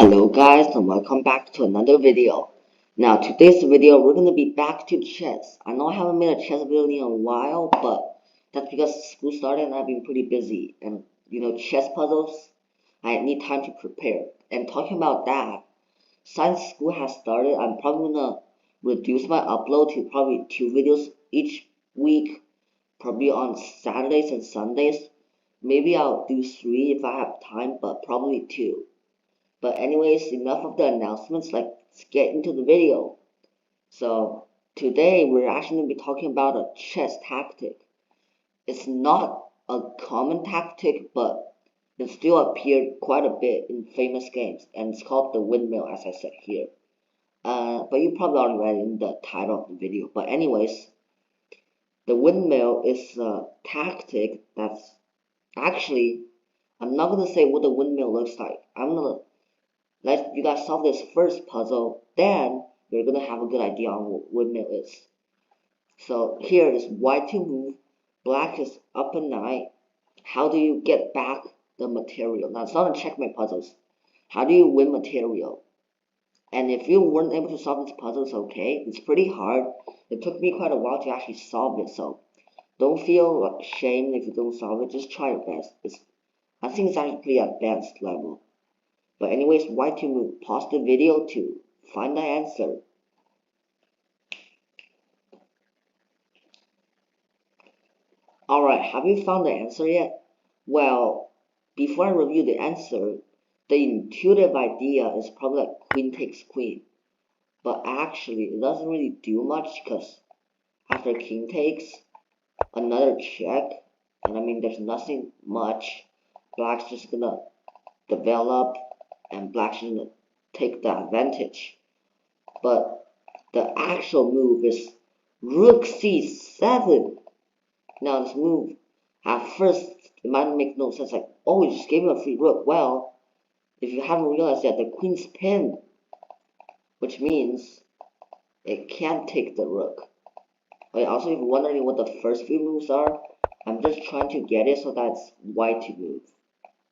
Hello guys and welcome back to another video. Now today's video we're gonna be back to chess. I know I haven't made a chess video in a while, but that's because school started and I've been pretty busy. And chess puzzles, I need time to prepare. And talking about that, since school has started, I'm probably gonna reduce my upload to probably 2 videos each week, probably on Saturdays and Sundays. Maybe I'll do 3 if I have time, but probably 2. But anyways, enough of the announcements, let's get into the video. So today we're actually going to be talking about a chess tactic. It's not a common tactic, but it still appeared quite a bit in famous games, and it's called the windmill, as I said here. But you probably already read in the title of the video. But anyways, the windmill is a tactic that's actually, I'm not going to say what the windmill looks like. I'm going to let you guys solve this first puzzle, then you're gonna have a good idea on what windmill is. So here is white to move, black is up and knight. How do you get back the material? Now it's not a checkmate puzzles. How do you win material? And if you weren't able to solve this puzzle, it's okay. It's pretty hard. It took me quite a while to actually solve it, so don't feel shame if you don't solve it. Just try your best. I think it's actually pretty advanced level. But anyways, why to move? Pause the video to find the answer. Alright, have you found the answer yet? Well, before I review the answer, the intuitive idea is probably like queen takes queen. But actually, it doesn't really do much because after king takes, another check, and I mean there's nothing much. Black's just gonna develop and black's gonna take the advantage. But the actual move is rook c7. Now this move, at first, it might make no sense, like, oh, you just gave him a free rook. Well, if you haven't realized yet, the queen's pinned, which means it can't take the rook. Okay, also, if you're wondering what the first few moves are, I'm just trying to get it so that's white to move.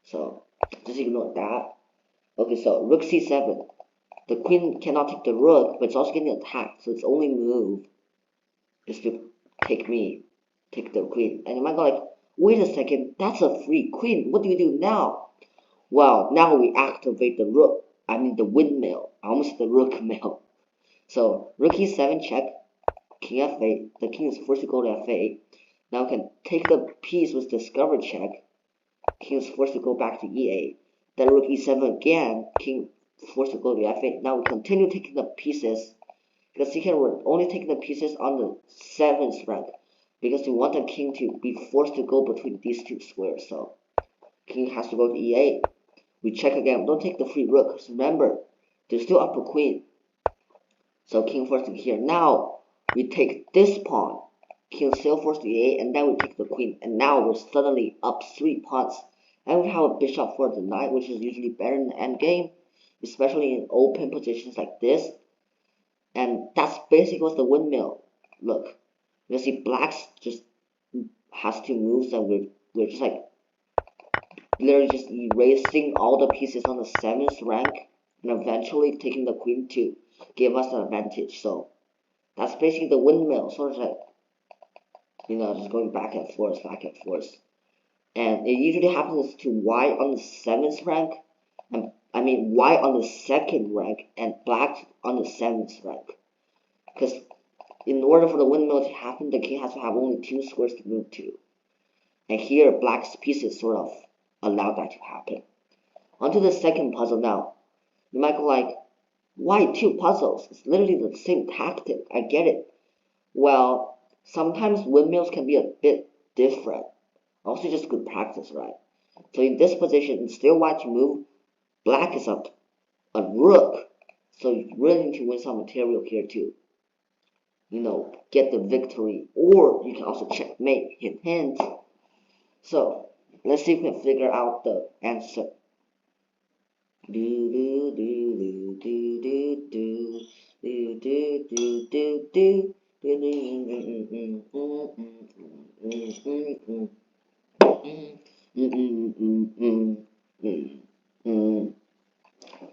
So, just ignore that. Okay, so rook c7. The queen cannot take the rook, but it's also getting attacked, so its only move is to take the queen. And you might go like, wait a second, that's a free queen. What do you do now? Well, now we activate the rook. I mean the windmill. I almost said the rook mill. So rook e7 check, king f8. The king is forced to go to f8. Now we can take the piece with discover check. King is forced to go back to e8. Then rook e7 again. King forced to go to f8. Now we continue taking the pieces. Because here we're only taking the pieces on the 7th rank. Because we want the king to be forced to go between these two squares. So king has to go to e8. We check again. Don't take the free rook. Because remember, there's still up a queen. So king forced to here. Now we take this pawn. King still forced to e8. And then we take the queen. And now we're suddenly up 3 pawns. And we have a bishop for the knight, which is usually better in the endgame. Especially in open positions like this. And that's basically what the windmill look. You see blacks just has to move, and we're just like literally just erasing all the pieces on the 7th rank and eventually taking the queen to give us an advantage. So that's basically the windmill, sort of like, just going back and forth. And it usually happens to white on the 7th rank, and I mean white on the 2nd rank and black on the 7th rank. Because in order for the windmill to happen, the king has to have only 2 squares to move to. And here, black's pieces sort of allow that to happen. On to the second puzzle now. You might go like, why 2 puzzles? It's literally the same tactic. I get it. Well, sometimes windmills can be a bit different. Also just good practice, right? So in this position, instead of white to move, black is up a rook. So you really need to win some material here too. Get the victory. Or you can also checkmate, hint, hint. So, let's see if we can figure out the answer.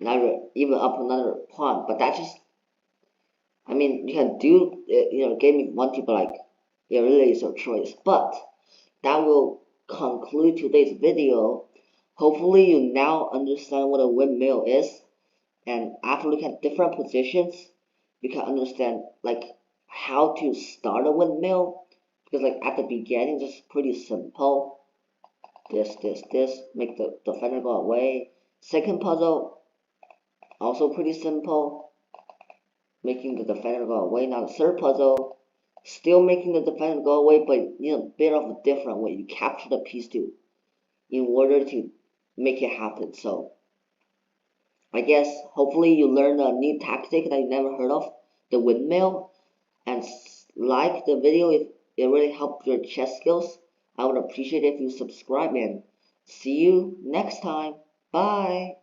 even up another pawn. But that just, I mean, you can do game if you want to, but like it really is your choice. But that will conclude today's video. Hopefully you now understand what a windmill is, and after looking at different positions, you can understand like how to start a windmill. Because like at the beginning, just pretty simple. This, make the defender go away. Second puzzle, also pretty simple, making the defender go away. Now the third puzzle, still making the defender go away, but a bit of a different way. You capture the piece too, in order to make it happen. So I guess hopefully you learned a new tactic that you never heard of, the windmill, and like the video if it really helped your chess skills. I would appreciate it if you subscribe, and see you next time. Bye.